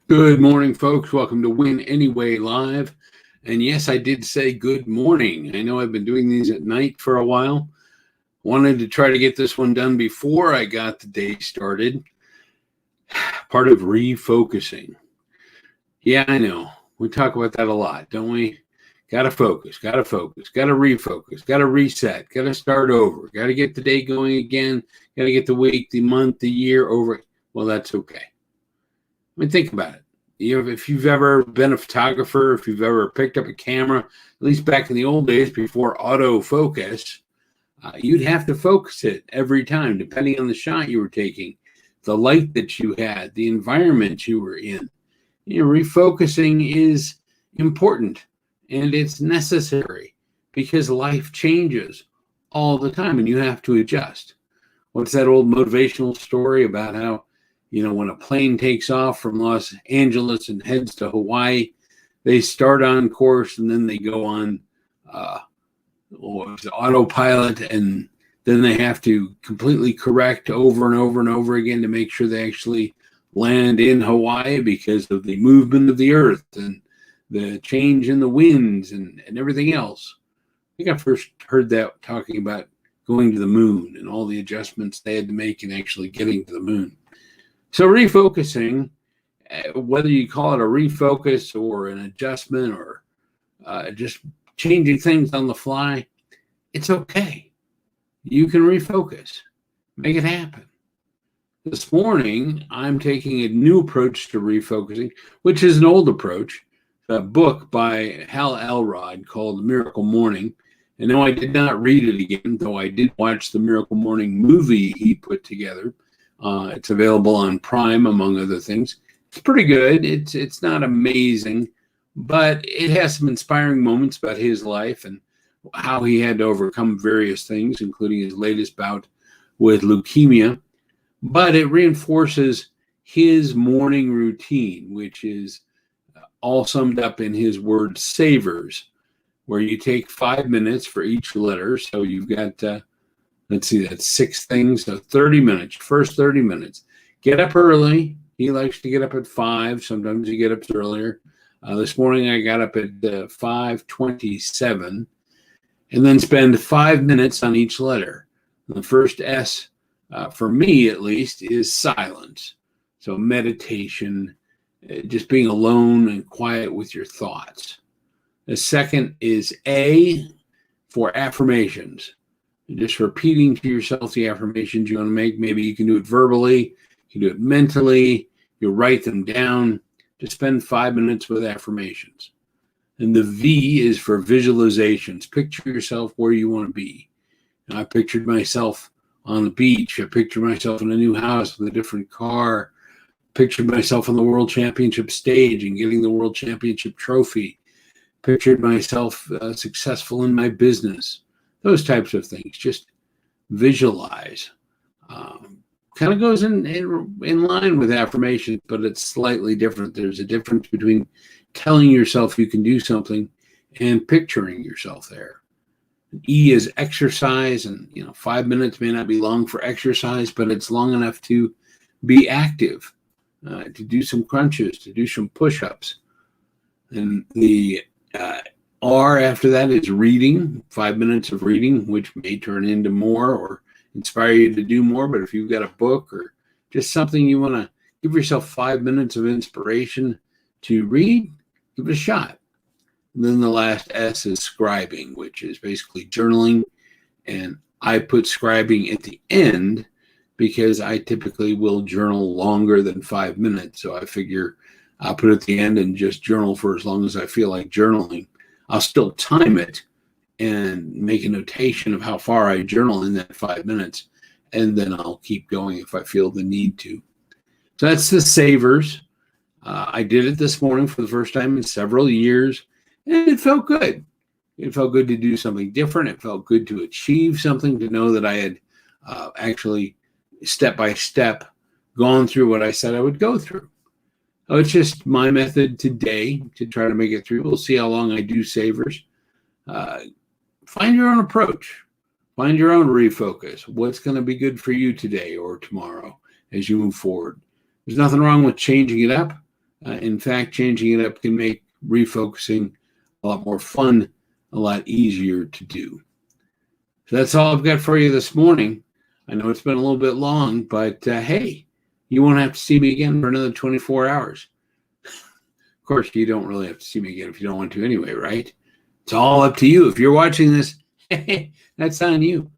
Good morning, folks. Welcome to Win Anyway Live. And yes, I did say good morning. I know I've been doing these at night for a while. Wanted to try to get this one done before I got the day started. Part of refocusing. Yeah, I know. We talk about that a lot, don't we? Got to focus, got to refocus, got to reset, got to start over, got to get the day going again, got to get the week, the month, the year over. Well, that's okay. I mean, think about it. If you've ever been a photographer, if you've ever picked up a camera, at least back in the old days before autofocus, you'd have to focus it every time, depending on the shot you were taking, the light that you had, the environment you were in. Refocusing is important and it's necessary because life changes all the time and you have to adjust. What's that old motivational story about how when a plane takes off from Los Angeles and heads to Hawaii, they start on course and then they go on autopilot, and then they have to completely correct over and over and over again to make sure they actually land in Hawaii because of the movement of the earth and the change in the winds and everything else. I think I first heard that talking about going to the moon and all the adjustments they had to make in actually getting to the moon. So refocusing, whether you call it a refocus or an adjustment or just changing things on the fly, it's okay. You can refocus. Make it happen. This morning, I'm taking a new approach to refocusing, which is an old approach, a book by Hal Elrod called Miracle Morning. And no, I did not read it again, though I did watch the Miracle Morning movie he put together. It's available on Prime, among other things. It's pretty good. It's not amazing, but it has some inspiring moments about his life and how he had to overcome various things, including his latest bout with leukemia. But it reinforces his morning routine, which is all summed up in his word savers, where you take 5 minutes for each letter. So you've got let's see, that's 6 things. So 30 minutes, first 30 minutes. Get up early. He likes to get up at 5. Sometimes he gets up earlier. This morning I got up at 5:27 and then spend 5 minutes on each letter. The first S, for me at least, is silence. So meditation, just being alone and quiet with your thoughts. The second is A, for affirmations. Just repeating to yourself the affirmations you want to make. Maybe you can do it verbally, you can do it mentally, you write them down. Just spend 5 minutes with affirmations. And the V is for visualizations. Picture yourself where you want to be. And I pictured myself on the beach. I pictured myself in a new house with a different car. Pictured myself on the World Championship stage and getting the World Championship trophy. Pictured myself successful in my business. Those types of things. Just visualize. Kind of goes in line with affirmations, but it's slightly different. There's a difference between telling yourself you can do something and picturing yourself there. E is exercise, and 5 minutes may not be long for exercise, but it's long enough to be active, to do some crunches, to do some push-ups. And the R after that is reading, 5 minutes of reading, which may turn into more or inspire you to do more. But if you've got a book or just something you want to give yourself 5 minutes of inspiration to read, give it a shot. And then the last S is scribing, which is basically journaling. And I put scribing at the end because I typically will journal longer than 5 minutes. So I figure I'll put it at the end and just journal for as long as I feel like journaling. I'll still time it and make a notation of how far I journal in that 5 minutes, and then I'll keep going if I feel the need to. So that's the savers. I did it this morning for the first time in several years, and it felt good. It felt good to do something different. It felt good to achieve something, to know that I had actually step by step gone through what I said I would go through. It's just my method today to try to make it through. We'll see how long I do savers. Find your own approach. Find your own refocus. What's going to be good for you today or tomorrow as you move forward? There's nothing wrong with changing it up. In fact, changing it up can make refocusing a lot more fun, a lot easier to do. So that's all I've got for you this morning. I know it's been a little bit long, but hey, you won't have to see me again for another 24 hours. Of course, you don't really have to see me again if you don't want to anyway, right? It's all up to you. If you're watching this, that's on you.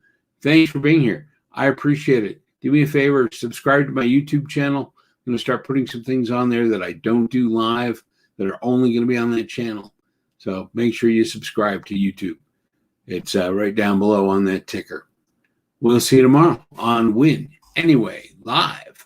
Thanks for being here. I appreciate it. Do me a favor, subscribe to my YouTube channel. I'm going to start putting some things on there that I don't do live that are only going to be on that channel. So make sure you subscribe to YouTube. It's right down below on that ticker. We'll see you tomorrow on Win Anyway Live.